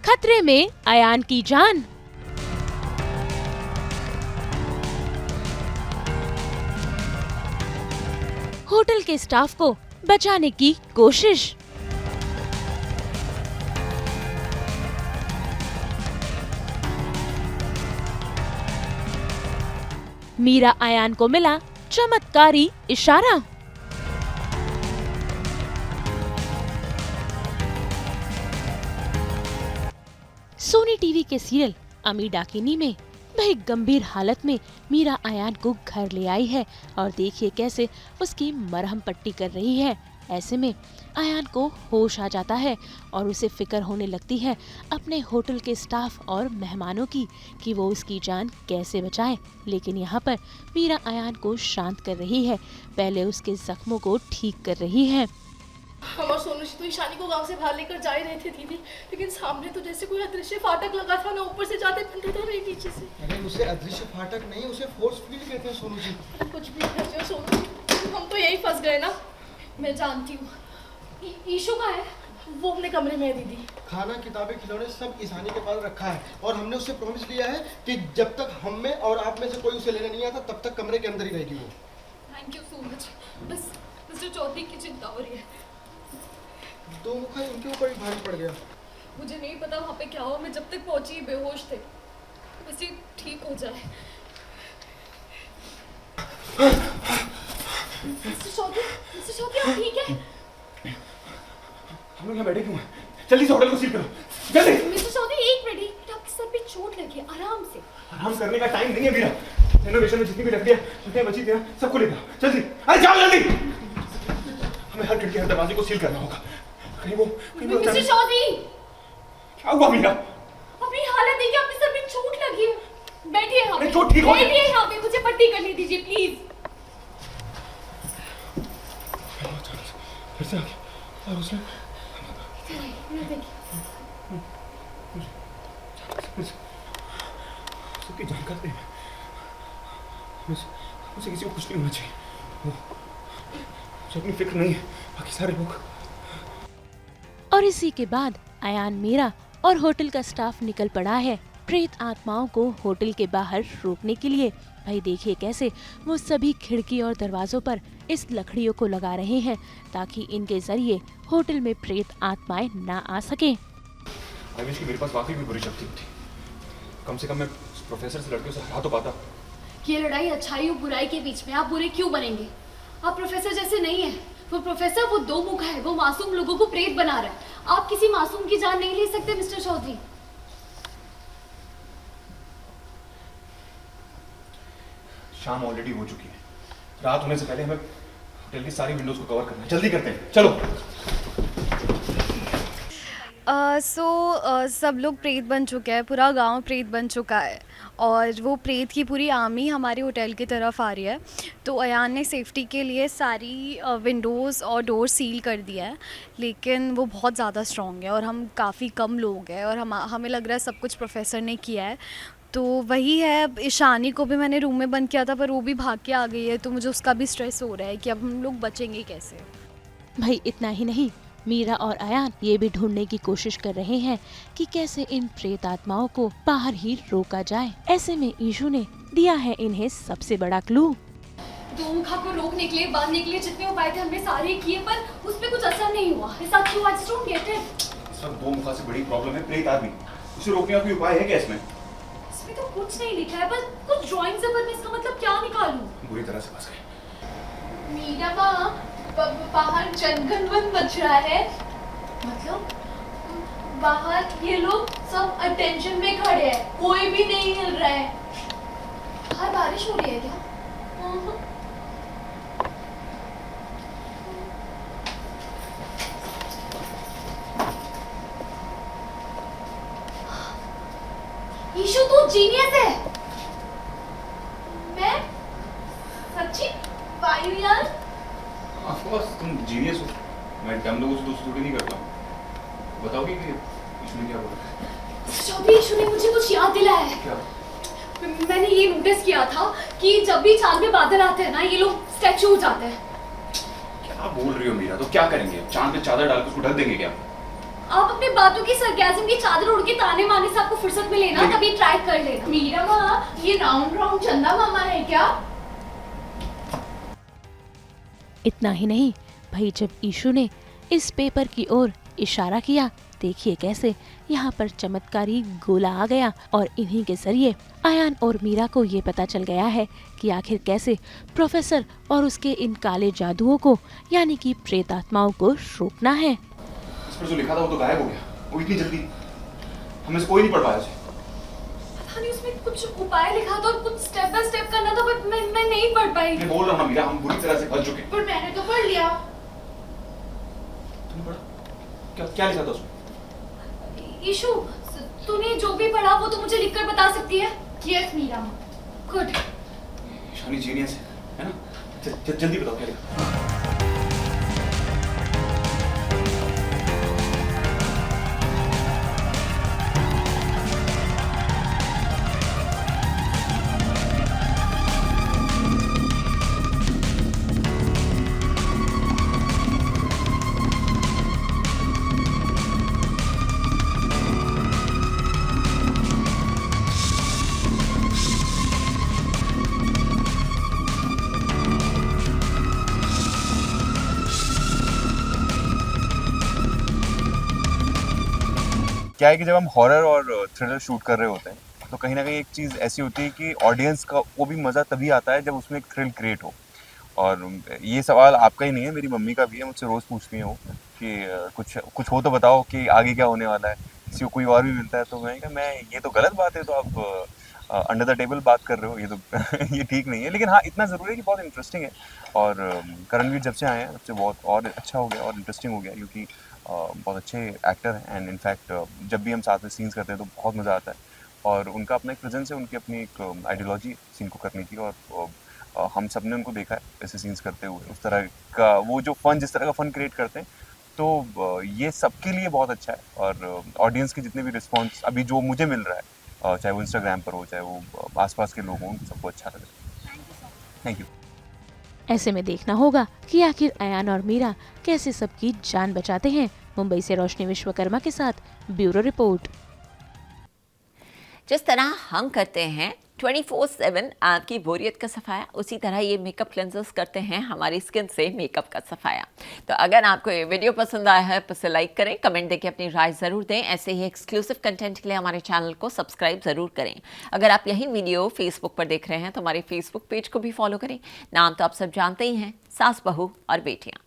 खतरे में अयान की जान। होटल के स्टाफ को बचाने की कोशिश। मीरा अयान को मिला चमत्कारी इशारा। सोनी टीवी के सीरियल अमी डाकिनी में वह गंभीर हालत में मीरा अयान को घर ले आई है और देखिए कैसे उसकी मरहम पट्टी कर रही है। ऐसे में अयान को होश आ जाता है और उसे फिक्र होने लगती है अपने होटल के स्टाफ और मेहमानों की कि वो उसकी जान कैसे बचाए। लेकिन यहाँ पर मीरा अयान को शांत कर रही है, पहले उसके जख्मों को ठीक कर रही है। हम और सोनू जी तो ईशानी को गांव से बाहर लेकर जा ही रहे थे दीदी, लेकिन सामने तो जैसे कोई अदृश्य फाटक लगा था ना, ऊपर से जाते बंद था नहीं नीचे से। अरे उसे अदृश्य फाटक नहीं, उसे फोर्स फील्ड कहते हैं सोनू जी। कुछ भी कहते हो सोनू जी, हम तो यही फंस गए ना। मैं जानती हूँ। ईशू कहाँ है? वो अपने कमरे में है दीदी। खाना, किताबें, खिलौने सब ईशानी के पास रखा है और हमने उससे प्रॉमिस लिया है कि जब तक हम में और आप में से कोई उसे लेने नहीं आता तब तक कमरे के अंदर ही रहेगी वो। Thank you so much. बस मिस्टर चौधरी की चिंता हो रही है। दो मुखा इनके ऊपर ही भारी पड़ गया। मुझे नहीं पता वहाँ पे क्या हुआ, मैं जब तक पहुंची बेहोश थे। बस ये ठीक हो जाए। मिस्टर चौधरी आप ठीक है? हम लोग यहाँ बैठे क्यों हैं? जल्दी से होटल को सील करो, जल्दी। मिस्टर चौधरी एक मिनट, आपके सर पे चोट लगी है, आराम से। आराम करने का टाइम नहीं है मीरा। रेनोवेशन में जितनी भी लकड़ियाँ बची थी ना, सबको लेकर आओ, जल्दी। अरे जाओ जल्दी। हमें हर खिड़की, हर दरवाजे को सील करना होगा। कहीं वो मिस्टर चौधरी क्या हुआ मीरा? अपनी हालत देखिए, आपके सर पे चोट लगी है। बैठिए यहाँ पे। चोट ठीक हो बैठिए यहाँ पे, मुझे पट्टी करने दीजिए प्लीज। फिर से आ गया और उसने सबकी जान करते हैं। मुझे किसी को कुछ नहीं होना चाहिए। मुझे अपनी फिक्र नहीं है, बाकी सारे लोग। और इसी के बाद अयान, मीरा और होटल का स्टाफ निकल पड़ा है प्रेत आत्माओं को होटल के बाहर रोकने के लिए। भाई देखिए कैसे वो सभी खिड़की और दरवाजों पर इस लकड़ियों को लगा रहे हैं ताकि इनके जरिए होटल में प्रेत आत्माएं ना आ सके। आई विश कि मेरे पास वाकई भी बुरी शक्ति होती। कम से कम मैं प्रोफेसर से लड़कियों से हरा तो पाता। ये लड़ाई अच्छाई और बुराई के बीच में, आप बुरे क्यों बनेंगे? आप प्रोफेसर जैसे नहीं है। वो प्रोफेसर वो दो मुखा है, वो मासूम लोगों को प्रेत बना रहा है। आप किसी मासूम की जान नहीं ले सकते मिस्टर चौधरी। शाम ऑलरेडी हो चुकी है, रात होने से पहले हमें होटल की सारी विंडोज को कवर करना है। जल्दी करते हैं, चलो। सब लोग प्रेत बन चुके हैं, पूरा गांव प्रेत बन चुका है और वो प्रेत की पूरी आर्मी हमारे होटल की तरफ आ रही है। तो अयान ने सेफ्टी के लिए सारी विंडोज़ और डोर सील कर दिया है, लेकिन वो बहुत ज़्यादा स्ट्रॉन्ग है और हम काफ़ी कम लोग हैं और हमें लग रहा है सब कुछ प्रोफेसर ने किया है। तो वही है, ईशानी को भी मैंने रूम में बंद किया था पर वो भी भाग के आ गई है, तो मुझे उसका भी स्ट्रेस हो रहा है कि अब हम लोग बचेंगे कैसे। भाई इतना ही नहीं, मीरा और अयान ये भी ढूंढने की कोशिश कर रहे हैं कि कैसे इन प्रेत आत्माओं को बाहर ही रोका जाए। ऐसे में ईशू ने दिया है इन्हें सबसे बड़ा क्लू। दो मुखा को रोकने के लिए, बांधने के लिए जितने उपाय थे हमने सारे किए, पर उस पे कुछ असर नहीं हुआ। ऐसा क्यों? I just don't get it. सब दो मुखा से बड़ी प्रॉब्लम है प्रेत आदमी। उसे रोकने का कोई उपाय है क्या इसमें? इसमें तो कुछ नहीं लिखा है, बस कुछ ड्राइंग्स है, पर मैं इसका मतलब क्या निकालूं? बुरी तरह से फंस गए। मीरा माँ, बाहर जनगणमन बज रहा है। मतलब बाहर ये लोग सब अटेंशन में खड़े हैं, कोई भी नहीं हिल रहा है। बाहर बारिश हो रही है क्या? ईशु तू जीनियस है। मैं सच्ची वायु यार। ऑफ कोर्स तुम जीनियस हो। मैं हम लोगों से दोस्ती नहीं करता। बताओगी कि ईशु ने क्या बोला? चौधरी, ईशु ने मुझे कुछ याद दिलाया है। क्या? मैंने ये नोटिस किया था कि जब भी चांद में बादल आते हैं ना, ये लोग स्टैचू हो जाते हैं। क्या बोल रही हो मीरा? तो क्या करेंगे? चांद पे चादर डाल के उसको ढक देंगे क्या? आप अपनी बातों की सरकाज़म की चादर उड़ के ताने मारने से आपको फुर्सत मिले ना, तभी ट्राई कर लेना। मीरा माँ, ये राउंड राउंड चंदा मामा है क्या? इतना ही नहीं भाई, जब ईशु ने इस पेपर की ओर इशारा किया, देखिए कैसे यहाँ पर चमत्कारी गोला आ गया और इन्हीं के जरिए अयान और मीरा को ये पता चल गया है कि आखिर कैसे प्रोफेसर और उसके इन काले जादुओं को यानी कि प्रेत आत्माओं को रोकना है। इस पर जो लिखा था वो तो गायब हो गया, वो इतनी जल्दी हमें से कोई नहीं पढ़ पाया उसे। पता नहीं उसमें कुछ उपाय लिखा था और कुछ स्टेप बाय स्टेप करना था, बट मैं नहीं पढ़ पाई। मैं बोल रहा हूँ ना मीरा, हम बुरी तरह से फंस चुके हैं। पर मैंने तो पढ़ लिया। तुमने पढ़ा? क्या लिखा था उसमें? ईशु, तूने जो भी पढ़ा वो तो मुझे लिखकर बता सकती है? यस मीरा माँ। गुड। ईशानी जीनियस है ना? जल्दी बताओ क्या लिखा। क्या है कि जब हम हॉरर और थ्रिलर शूट कर रहे होते हैं तो कहीं ना कहीं एक चीज़ ऐसी होती है कि ऑडियंस का को भी मज़ा तभी आता है जब उसमें एक थ्रिल क्रिएट हो। और ये सवाल आपका ही नहीं है, मेरी मम्मी का भी है, मुझसे रोज़ पूछती हैं वो कि कुछ कुछ हो तो बताओ कि आगे क्या होने वाला है, किसी को कोई और भी मिलता है। तो मैं कहा मैं ये तो गलत बात है, तो आप अंडर द टेबल बात कर रहे हो, ये तो ये ठीक नहीं है। लेकिन हाँ, इतना ज़रूरी है कि बहुत इंटरेस्टिंग है। और करणवीर जब से आए हैं तब से बहुत और अच्छा हो गया और इंटरेस्टिंग हो गया, क्योंकि बहुत अच्छे एक्टर हैं। एंड इनफैक्ट जब भी हम साथ में सीन्स करते हैं तो बहुत मज़ा आता है। और उनका अपना एक प्रेजेंस है, उनकी अपनी एक आइडियोलॉजी सीन को करने की। और हम सब ने उनको देखा है ऐसे सीन्स करते हुए, उस तरह का वो जो फन, जिस तरह का फन क्रिएट करते हैं। तो ये सबके लिए बहुत अच्छा है। और ऑडियंस के जितने भी रिस्पॉन्स अभी जो मुझे मिल रहा है, चाहे वो इंस्टाग्राम पर हो, चाहे वो आसपास के लोग हों, उनको सबको अच्छा लग रहा है। Thank you. ऐसे में देखना होगा कि आखिर अयान और मीरा कैसे सबकी जान बचाते हैं। मुंबई से रोशनी विश्वकर्मा के साथ ब्यूरो रिपोर्ट। जिस तरह हम करते हैं 24/7 आपकी बोरियत का सफाया, उसी तरह ये मेकअप क्लेंजर्स करते हैं हमारी स्किन से मेकअप का सफाया। तो अगर आपको ये वीडियो पसंद आया है तो इसे लाइक करें, कमेंट देके अपनी राय ज़रूर दें। ऐसे ही एक्सक्लूसिव कंटेंट के लिए हमारे चैनल को सब्सक्राइब ज़रूर करें। अगर आप यही वीडियो फेसबुक पर देख रहे हैं तो हमारे फेसबुक पेज को भी फॉलो करें। नाम तो आप सब जानते ही हैं, सास बहू और बेटियाँ।